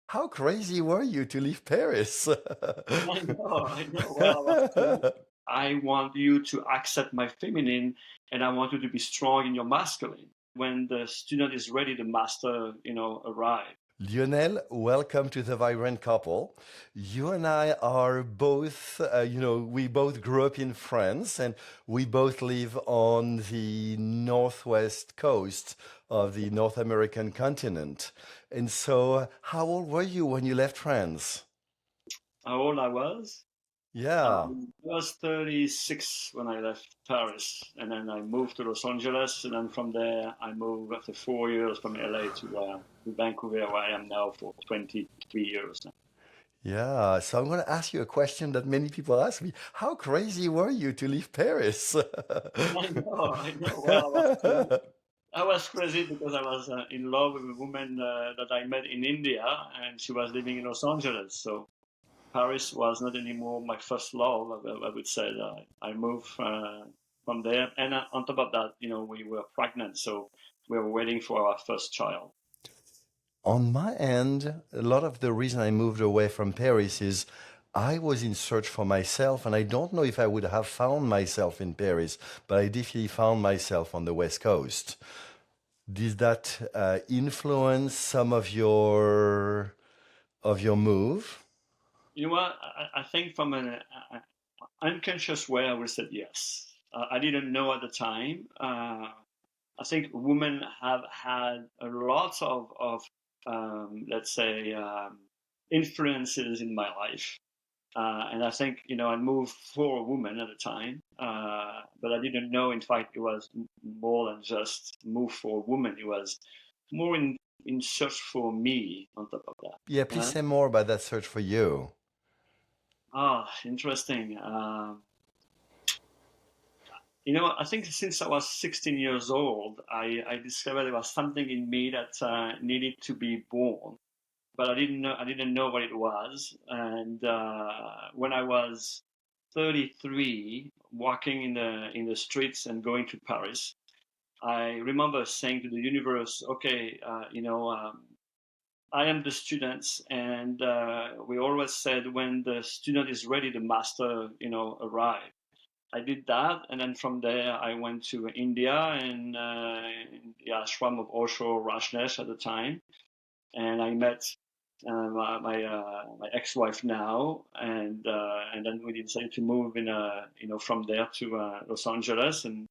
How crazy were you to leave Paris? I know, I know. Well, I was told, I want you to accept my feminine, and I want you to be strong in your masculine. When the student is ready, the master, arrive. Lionel, welcome to the Vibrant Couple. You and I are both, we both grew up in France and we both live on the northwest coast of the North American continent. And so, how old were you when you left France? How old I was? Yeah. I was 36 when I left Paris, and then I moved to Los Angeles, and then from there I moved after 4 years from LA to Vancouver, where I am now for 23 years now. Yeah, so I'm going to ask you a question that many people ask me. How crazy were you to leave Paris? I know, I know. Well, I was crazy because I was in love with a woman that I met in India, and she was living in Los Angeles. So Paris was not anymore my first love. I would say that I moved from there, and on top of that, we were pregnant, so we were waiting for our first child. On my end, a lot of the reason I moved away from Paris is I was in search for myself, and I don't know if I would have found myself in Paris, but I definitely found myself on the West Coast. Did that influence some of your move? You know what? I think from an unconscious way, I would say yes. I didn't know at the time. I think women have had a lot of let's say, influences in my life. And I think, I moved for a woman at the time, but I didn't know, in fact, it was more than just move for a woman. It was more in search for me on top of that. Yeah, please Uh, say more about that search for you. Interesting. I think since I was 16 years old, I discovered there was something in me that needed to be born, but I didn't know what it was. And when I was 33, walking in the streets and going to Paris, I remember saying to the universe, "Okay, I am the student, and we always said when the student is ready, the master, arrive." I did that, and then from there I went to India and in the ashram of Osho Rajneesh at the time, and I met my ex-wife now, and then we decided to move from there to Los Angeles, and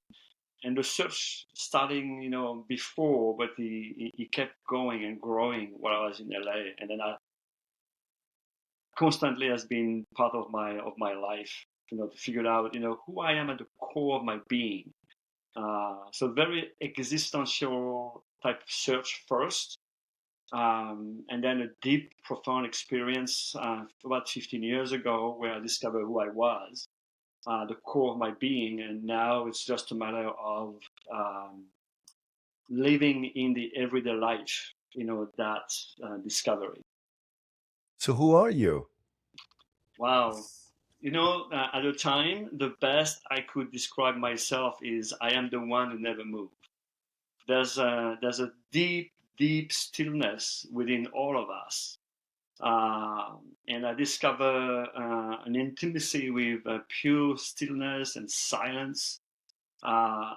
the search starting before, but he kept going and growing while I was in LA, and then I constantly has been part of my life, to figure out who I am at the core of my being. So very existential type search first, and then a deep, profound experience about 15 years ago where I discovered who I was, the core of my being, and now it's just a matter of living in the everyday life, that discovery. So, who are you? Wow. At the time, the best I could describe myself is I am the one who never moved. There's a deep, deep stillness within all of us. And I discover an intimacy with pure stillness and silence. Uh,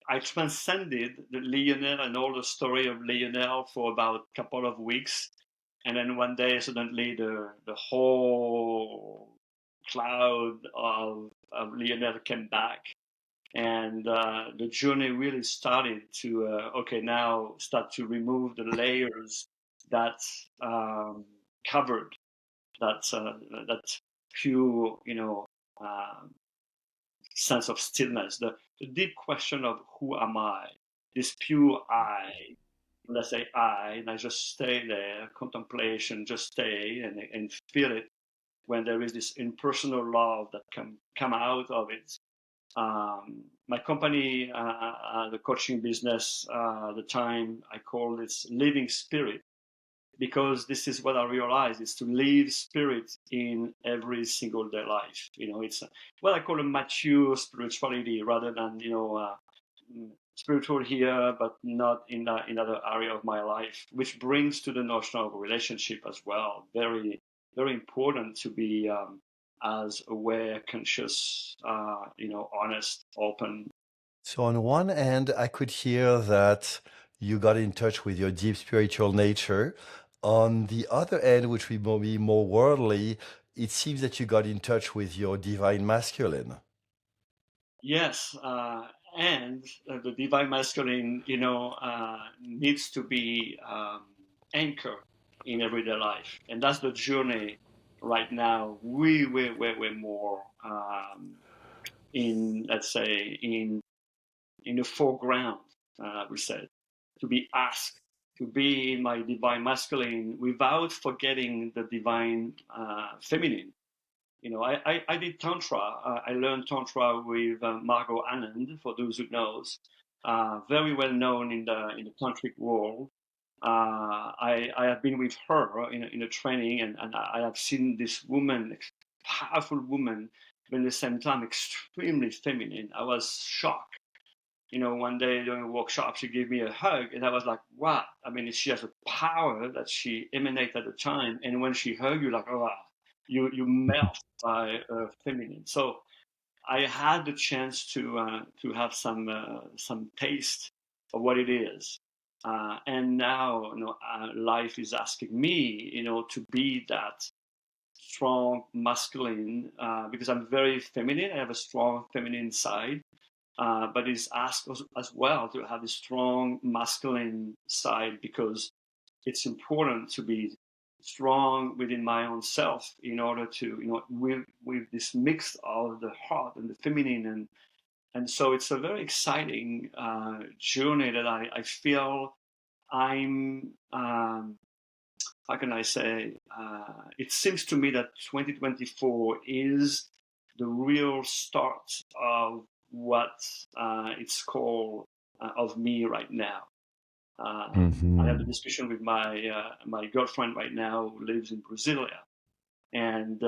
I transcended the Lionel and all the story of Lionel for about a couple of weeks, and then one day suddenly the whole cloud of Lionel came back, and the journey really started to okay, now start to remove the layers that um, covered that pure, um, sense of stillness, the deep question of who am I, this pure I. Let's say I, and I just stay there, contemplation, just stay and feel it when there is this impersonal love that can come out of it. My company, the coaching business, the time I call this living spirit, because this is what I realize is to live spirit in every single day life. It's what I call a mature spirituality rather than, spiritual here, but not in in other area of my life, which brings to the notion of relationship as well. Very, very important to be as aware, conscious, honest, open. So, on one hand, I could hear that you got in touch with your deep spiritual nature. On the other end, which will be more worldly, it seems that you got in touch with your divine masculine. Yes, and the divine masculine, needs to be anchored in everyday life, and that's the journey right now. We're more in, let's say, in the foreground. We said to be asked to be in my divine masculine without forgetting the divine feminine. I did tantra. I learned tantra with Margot Anand, for those who knows, very well known in the tantric world. I have been with her in a training, and I have seen this woman, powerful woman, but at the same time extremely feminine. I was shocked. One day during a workshop, she gave me a hug, and I was like, "What?" I mean, she has a power that she emanates at the time, and when she hugs you, like, oh, you melt by feminine. So I had the chance to have some taste of what it is, and now life is asking me, to be that strong masculine because I'm very feminine. I have a strong feminine side, but it's asked as well to have a strong masculine side because it's important to be strong within my own self in order to with this mix of the heart and the feminine, and so it's a very exciting journey that I feel I'm how can I say it seems to me that 2024 is the real start of what it's called of me right now. I have a Hmm. discussion with my girlfriend right now who lives in Brasilia, and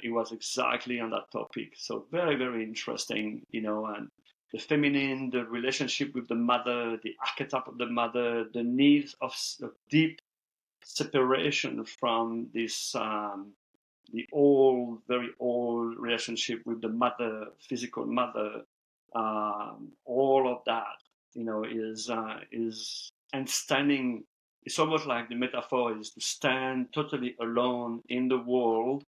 it was exactly on that topic. So very very interesting, and the feminine, the relationship with the mother, the archetype of the mother, the need of deep separation from this the old, very old relationship with the mother, physical mother. All of that, is and standing. It's almost like the metaphor is to stand totally alone in the world,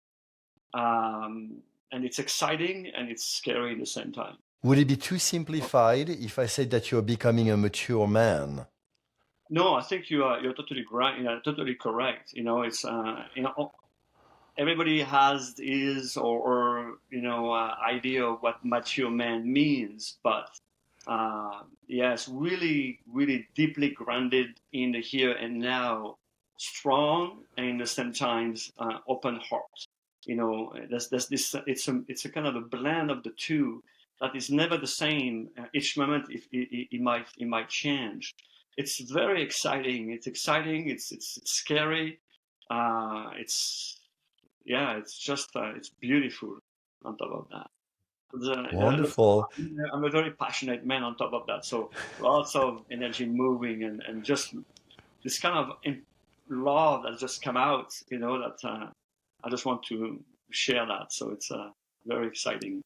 and it's exciting and it's scary at the same time. Would it be too simplified if I said that you're becoming a mature man? No, I think you're totally right. Totally correct. It's everybody has his or idea of what mature man means, but yes, really really deeply grounded in the here and now, strong and at the same times open heart. There's this, it's a kind of a blend of the two that is never the same. Each moment it might change. It's very exciting. It's exciting. It's scary. It's yeah, it's just it's beautiful on top of that. Wonderful. I'm a very passionate man on top of that, so lots of energy moving, and just this kind of love that just come out, that I just want to share that. So it's very exciting.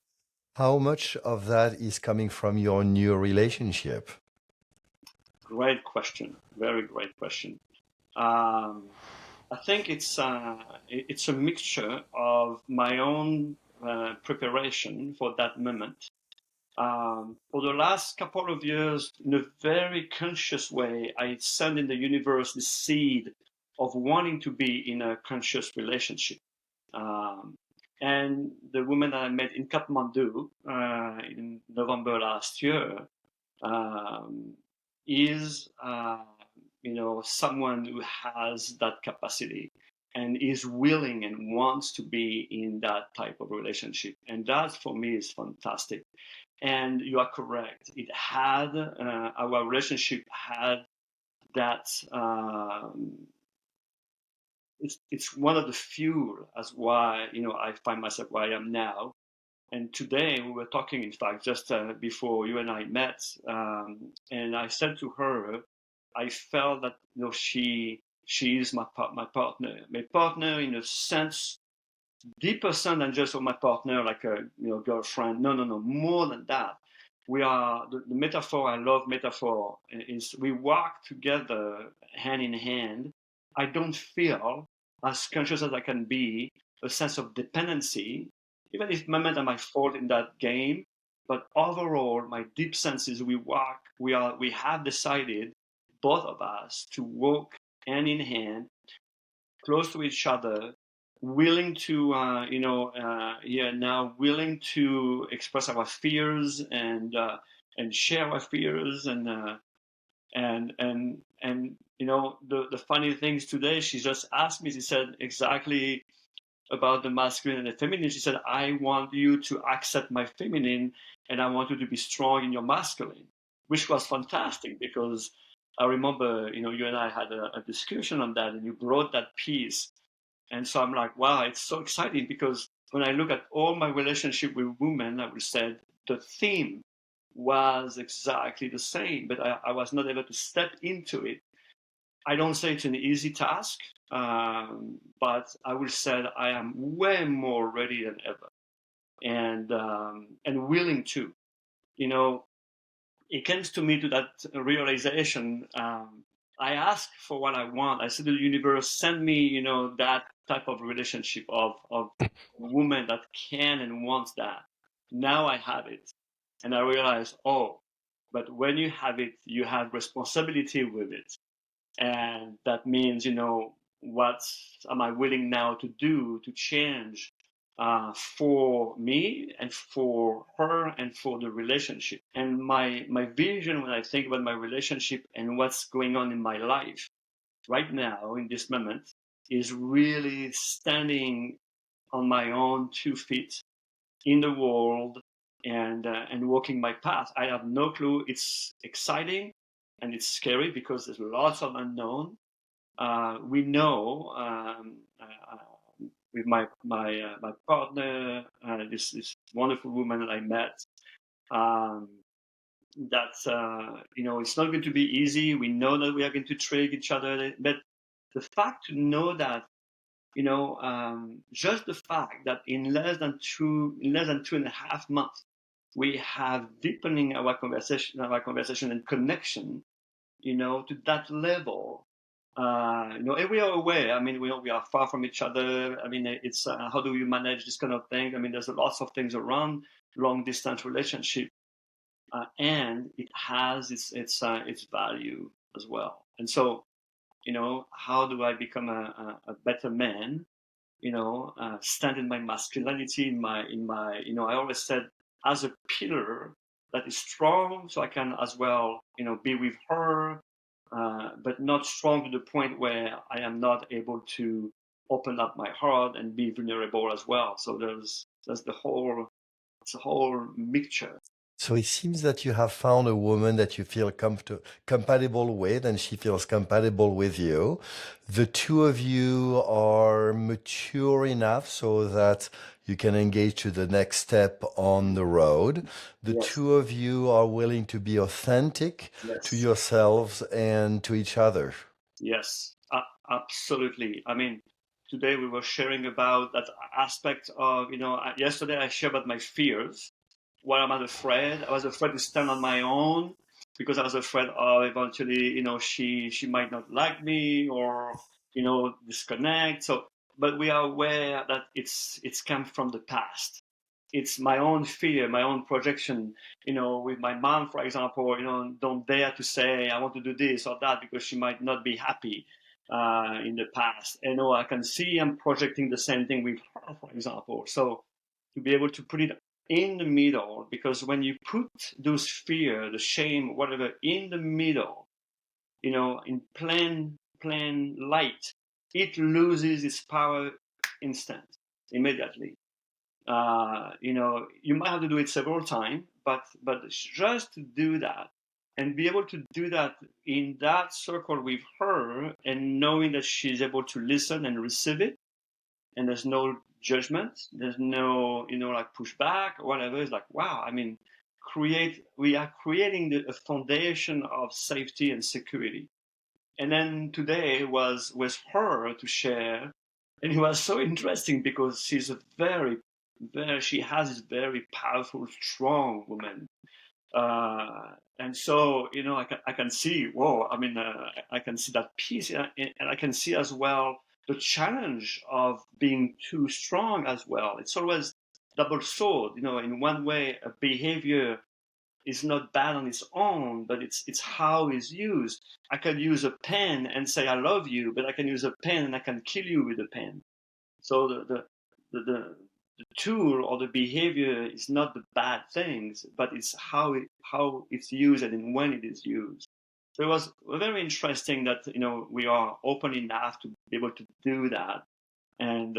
How much of that is coming from your new relationship? Great question. Very great question. Um, I think it's a mixture of my own preparation for that moment. For the last couple of years, in a very conscious way, I send in the universe the seed of wanting to be in a conscious relationship. Um, and the woman that I met in Kathmandu in November last year um, is, someone who has that capacity and is willing and wants to be in that type of relationship. And that for me is fantastic. And you are correct. Our relationship had that. It's one of the fuel as why I find myself where I am now. And today we were talking, in fact, just before you and I met, and I said to her, I felt that she is my partner in a sense, deeper sense than just my partner, like a girlfriend. No, no, no, more than that. We are the metaphor. I love metaphor. Is we walk together hand in hand. I don't feel as conscious as I can be a sense of dependency, even if moment I might fall in that game. But overall, my deep sense is we walk. We have decided, both of us, to walk hand in hand, close to each other, willing to, willing to express our fears and share our fears and the funny things today. She just asked me. She said exactly about the masculine and the feminine. She said, "I want you to accept my feminine, and I want you to be strong in your masculine," which was fantastic because I remember, you and I had a discussion on that, and you brought that piece. And so I'm like, wow, it's so exciting because when I look at all my relationship with women, I would say the theme was exactly the same, but I was not able to step into it. I don't say it's an easy task, but I will say that I am way more ready than ever and willing to. You know, it comes to me to that realization. I ask for what I want. I said to the universe, send me, that type of relationship of woman that can and wants that. Now I have it. And I realize, oh, but when you have it, you have responsibility with it. And that means, what am I willing now to do to change for me and for her and for the relationship. And my vision when I think about my relationship and what's going on in my life right now in this moment is really standing on my own 2 feet in the world and walking my path. I have no clue. It's exciting and it's scary because there's lots of unknown. We know with my partner, this wonderful woman that I met, um, that it's not going to be easy. We know that we are going to trade each other, but the fact to know that just the fact that in less than 2.5 months, we have deepening our conversation and connection, to that level. And we are aware. I mean, we are far from each other. I mean, it's how do you manage this kind of thing? I mean, there's lots of things around long distance relationship, and it has its value as well. And so, how do I become a better man? Stand in my masculinity, in my. I always said as a pillar that is strong, so I can as well, be with her, but not strong to the point where I am not able to open up my heart and be vulnerable as well. So there's it's a whole mixture. So it seems that you have found a woman that you feel compatible with, and she feels compatible with you. The two of you are mature enough so that you can engage to the next step on the road. The Yes, two of you are willing to be authentic to yes, yourselves and to each other. yes, absolutely. I mean, today we were sharing about that aspect of, yesterday I shared about my fears. What am I afraid? I was afraid to stand on my own because I was afraid of eventually, she might not like me or, disconnect. So, but we are aware that it's come from the past. It's my own fear, my own projection. With my mom, for example, don't dare to say I want to do this or that because she might not be happy in the past. And I can see I'm projecting the same thing with her, for example. So to be able to put it in the middle, because when you put those fear, the shame, whatever, in the middle, in plain light, it loses its power immediately. You might have to do it several times, but just to do that and be able to do that in that circle with her and knowing that she's able to listen and receive it, and there's no judgment. There's no, like pushback or whatever. It's like, wow, I mean, we are creating a foundation of safety and security. And then today was with her to share, and it was so interesting because she's a she has this very powerful, strong woman. And so, I can see, whoa, I mean, I can see that piece, and I can see as well the challenge of being too strong as well. It's always double sword, in one way, a behavior is not bad on its own, but it's how it's used. I can use a pen and say I love you, but I can use a pen and I can kill you with a pen. So the tool or the behavior is not the bad things, but it's how it's used and when it is used. So it was very interesting that we are open enough to be able to do that, and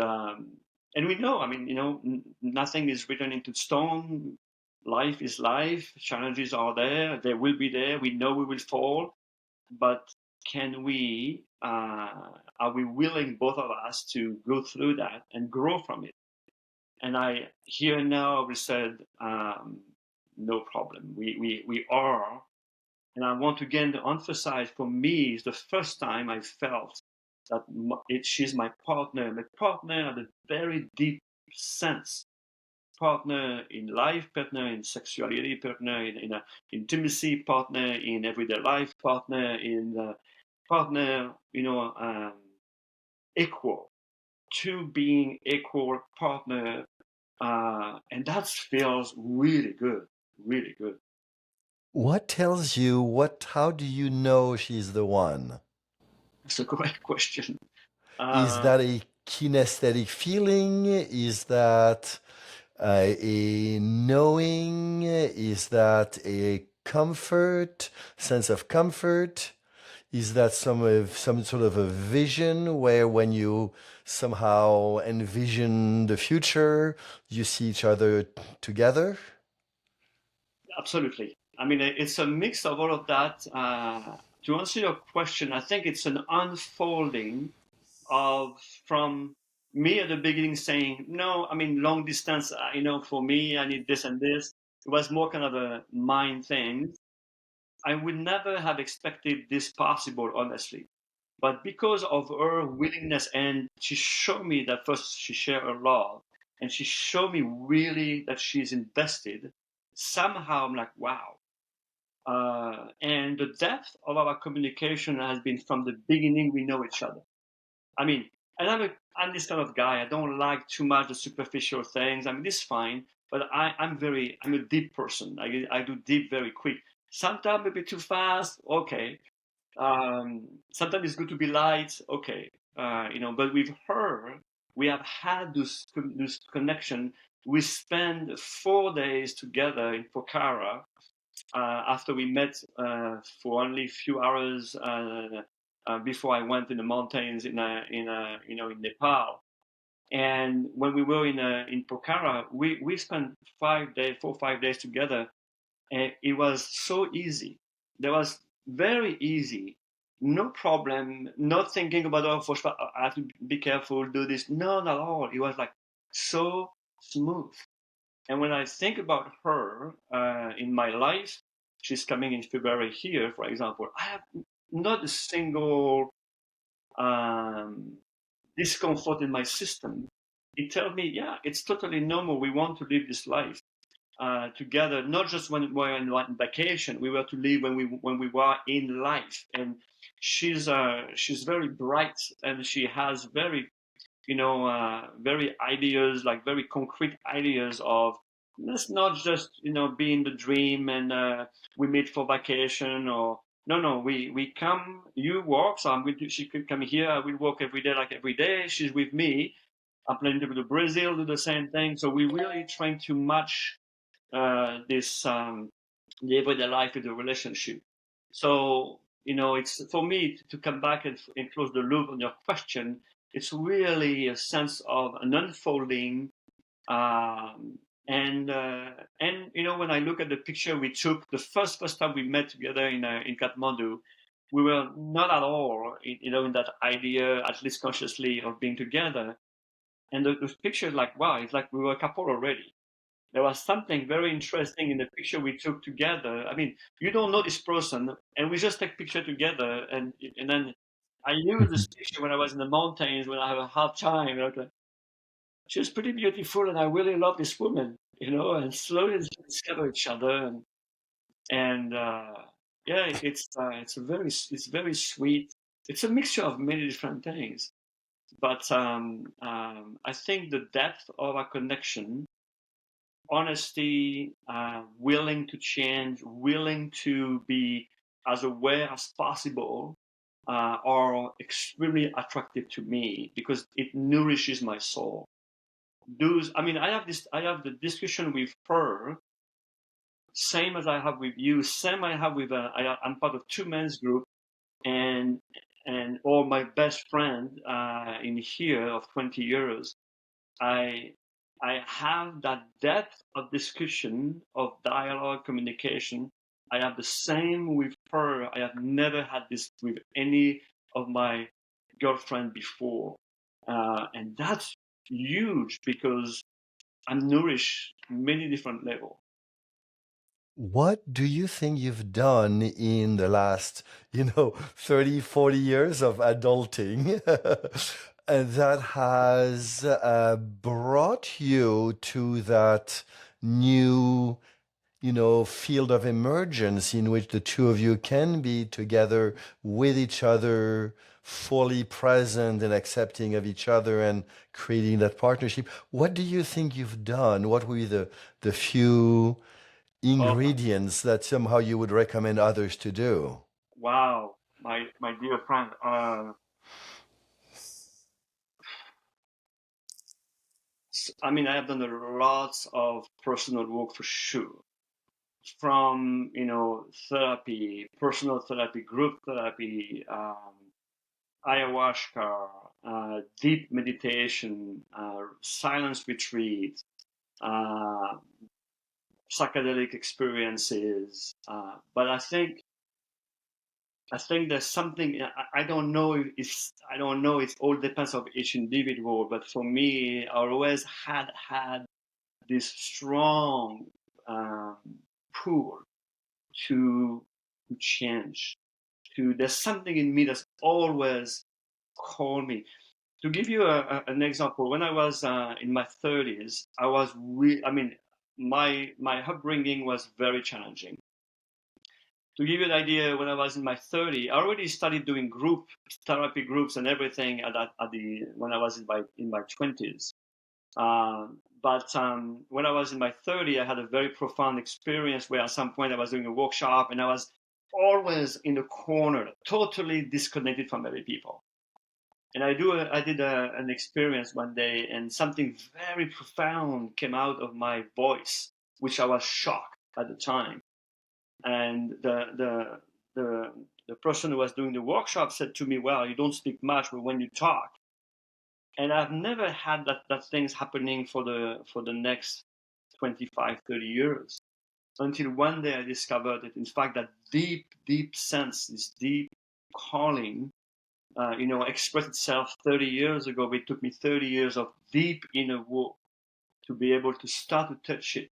and we know, I mean, nothing is written into stone. Life is life. Challenges are there. They will be there. We know we will fall, but are we willing, both of us, to go through that and grow from it? And I here now we said, no problem. We are, and I want again to emphasize, for me, it's the first time I felt that she's my partner at a very deep sense. Partner in life, partner in sexuality, partner in intimacy, partner in everyday life, partner in partner, equal, two being equal partner, and that feels really good, really good. What tells you how do you know she's the one? That's a great question. Is Uh, that a kinesthetic feeling? Is that a knowing? Is that a sense of comfort? Is that some sort of a vision where when you somehow envision the future, you see each other together? Absolutely. I mean, it's a mix of all of that. To answer your question, I think it's an unfolding of from me at the beginning saying, no, I mean, long distance, for me, I need this and this. It was more kind of a mind thing. I would never have expected this possible, honestly. But because of her willingness, and she showed me that first she shared her love, and she showed me really that she's invested, somehow I'm like, wow. And the depth of our communication has been from the beginning, we know each other. I mean, and I'm this kind of guy. I don't like too much the superficial things. I mean, this is fine, but I'm a deep person. I do deep very quick. Sometimes maybe too fast. Okay. Sometimes it's good to be light. Okay. But with her, we have had this connection. We spent 4 days together in Pokhara after we met for only a few hours before I went in the mountains in Nepal. And when we were in Pokhara, we spent 5 days, 4 or 5 days together, and it was so easy. That was very easy, no problem, not thinking about I have to be careful, do this. No, not at all. It was like so smooth. And when I think about her in my life, she's coming in February here, for example. I have not a single um, discomfort in my system. It tells me, yeah, it's totally normal. We want to live this life together, not just when we were on vacation. We were to live when we were in life. And she's very bright, and she has very ideas, like very concrete ideas of, let's not just, be in the dream and we meet for vacation, or no, we come, you walk, so she could come here, I will walk every day, like every day. She's with me. I'm planning to go to Brazil, do the same thing. So we really trying to match this the everyday life with the relationship. So it's for me to come back and close the loop on your question. It's really a sense of an unfolding, um, and when I look at the picture we took the first time we met together in Kathmandu, we were not at all in that idea, at least consciously, of being together. And the picture is like, wow, it's like we were a couple already. There was something very interesting in the picture we took together. I mean, you don't know this person, and we just take picture together, and then I use this picture when I was in the mountains when I have a hard time. You know, like, she was pretty beautiful, and I really love this woman. You know, and slowly we discover each other, and yeah, it's very sweet. It's a mixture of many different things, but I think the depth of our connection, honesty, willing to change, willing to be as aware as possible, are extremely attractive to me because it nourishes my soul. Those, I mean, I have the discussion with her, same as I have with you, same I have with, I'm part of two men's group, and or my best friend in here of 20 years. I I have that depth of discussion, of dialogue, communication. I have the same with her. I have never had this with any of my girlfriend before, and that's huge because I'm nourished many different levels. What do you think you've done in the last, 30, 40 years of adulting and that has brought you to that new, field of emergence in which the two of you can be together with each other, fully present and accepting of each other and creating that partnership? What do you think you've done? What were the few Oh, ingredients that somehow you would recommend others to do? wow, my dear friend. I mean, I have done a lot of personal work for sure. From therapy, personal therapy, group therapy, ayahuasca, deep meditation, silence retreat, uh, psychedelic experiences. But I think there's something I don't know. If it's I don't know. It all depends of each individual. But for me, I always had this strong um, pull to change. There's something in me that's always called me. To give you an example, when I was in my 30s, I mean, my upbringing was very challenging. To give you an idea, when I was in my 30s, I already started doing group therapy groups and everything when I was in my 20s. But when I was in my 30s, I had a very profound experience where at some point I was doing a workshop and I was always in the corner, totally disconnected from other people. And I did an experience one day, and something very profound came out of my voice, which I was shocked at the time. And the person who was doing the workshop said to me, "Well, you don't speak much, but when you talk." And I've never had that things happening for the next 25, 30 years, until one day I discovered that in fact that deep sense, this deep calling, expressed itself 30 years ago. But it took me 30 years of deep inner work to be able to start to touch it.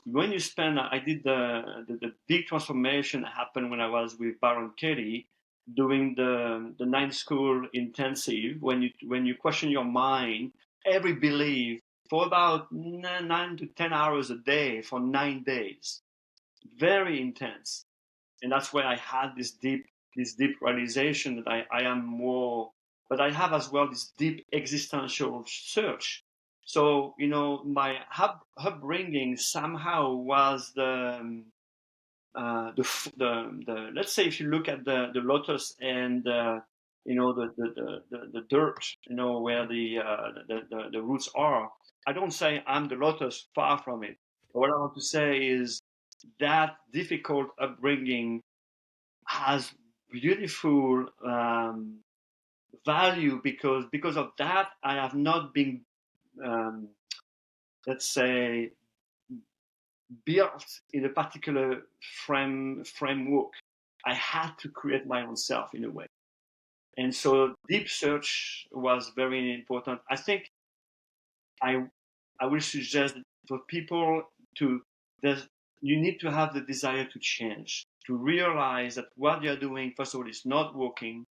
When you spend, I did the big transformation happened when I was with Baron Katie doing the ninth school intensive. When you question your mind, every belief for about 9 to 10 hours a day for 9 days, very intense. And that's where I had this deep realization that I am more, but I have as well this deep existential search. So my upbringing somehow was the let's say, if you look at the lotus and the dirt, where the roots are. I don't say I'm the lotus, far from it. But what I want to say is that difficult upbringing has beautiful value, because of that I have not been, um, let's say, built in a particular framework. I had to create my own self in a way, and so deep search was very important. I think I I will suggest for people to there's you need to have the desire to change, to realize that what you're doing, first of all, is not working,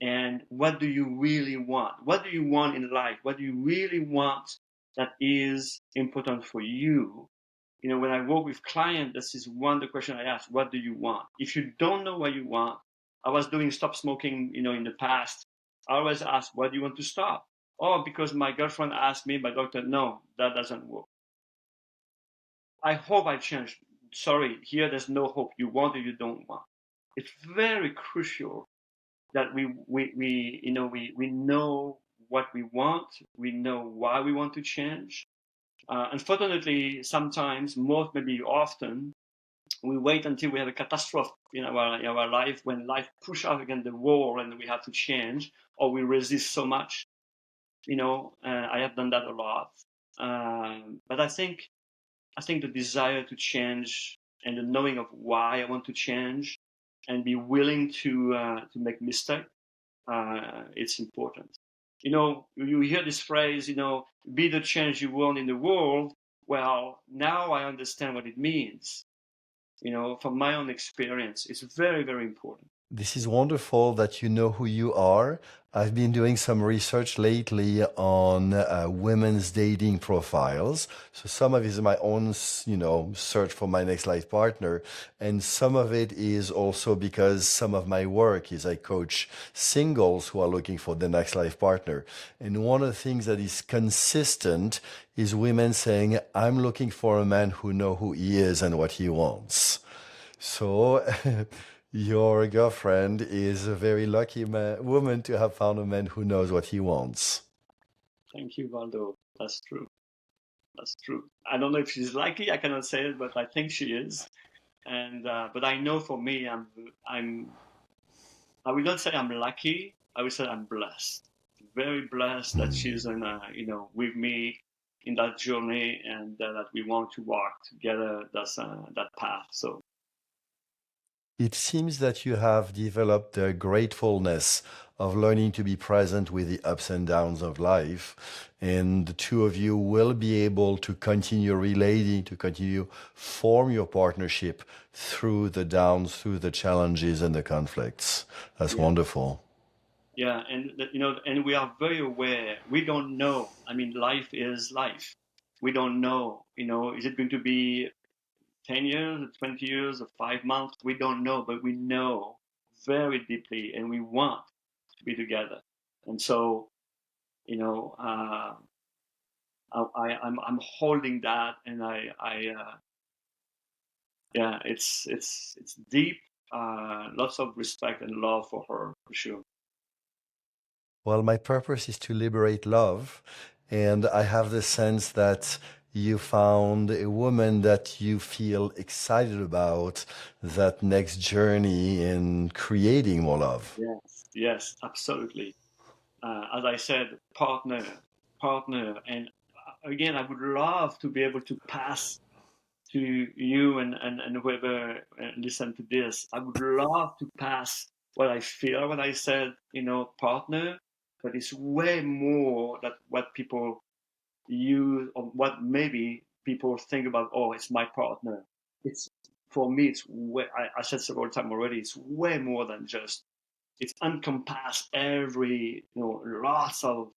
and what do you really want? What do you want in life? What do you really want that is important for you? You know, when I work with clients, this is one the question I ask: what do you want? If you don't know what you want, I was doing stop smoking, you know, in the past. I always ask, what do you want to stop? Oh, because my girlfriend asked me, my doctor, no, that doesn't work. I hope I changed. Sorry, here there's no hope. You want or you don't want. It's very crucial that we know what we want, we know why we want to change. Unfortunately, sometimes, most maybe often, we wait until we have a catastrophe in our life, when life pushes us against the wall and we have to change, or we resist so much. I have done that a lot. But I think the desire to change and the knowing of why I want to change and be willing to make mistakes, it's important. You hear this phrase, be the change you want in the world. Well, now I understand what it means. From my own experience, it's very, very important. This is wonderful that you know who you are. I've been doing some research lately on women's dating profiles. So some of it is my own, search for my next life partner. And some of it is also because some of my work is I coach singles who are looking for the next life partner. And one of the things that is consistent is women saying, I'm looking for a man who knows who he is and what he wants. So your girlfriend is a very lucky woman to have found a man who knows what he wants. Thank you, Valdo. That's true. That's true. I don't know if she's lucky. I cannot say it, but I think she is. And but I know for me, I will not say I'm lucky. I will say I'm blessed. Very blessed that Hmm. she's with me in that journey, and that we want to walk together that path. So It seems that you have developed the gratefulness of learning to be present with the ups and downs of life. And the two of you will be able to continue relating, to continue form your partnership through the downs, through the challenges and the conflicts. That's yeah, wonderful. yeah, and we are very aware. We don't know. I mean, life is life. We don't know. Is it going to be 10 years, or 20 years, or 5 months? We don't know, but we know very deeply, and we want to be together. And so, you know, I'm holding that, and yeah, it's deep. Lots of respect and love for her, for sure. Well, my purpose is to liberate love. And I have the sense that you found a woman that you feel excited about that next journey in creating more love. Yes, yes, absolutely. As I said, partner, and again, I would love to be able to pass to you and whoever listen to this. I would love to pass what I feel when I said, partner, but it's way more than what people use, or what maybe people think about. Oh, it's my partner. It's For me, it's way. I said several times already. It's way more than just. It's encompass every, lots of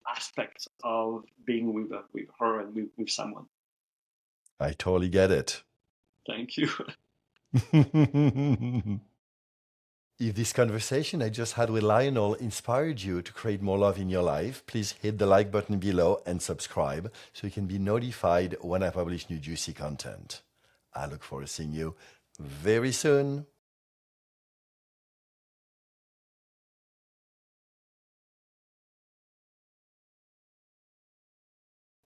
aspects of being with her and with someone. I totally get it. Thank you. If this conversation I just had with Lionel inspired you to create more love in your life, please hit the like button below and subscribe so you can be notified when I publish new juicy content. I look forward to seeing you very soon.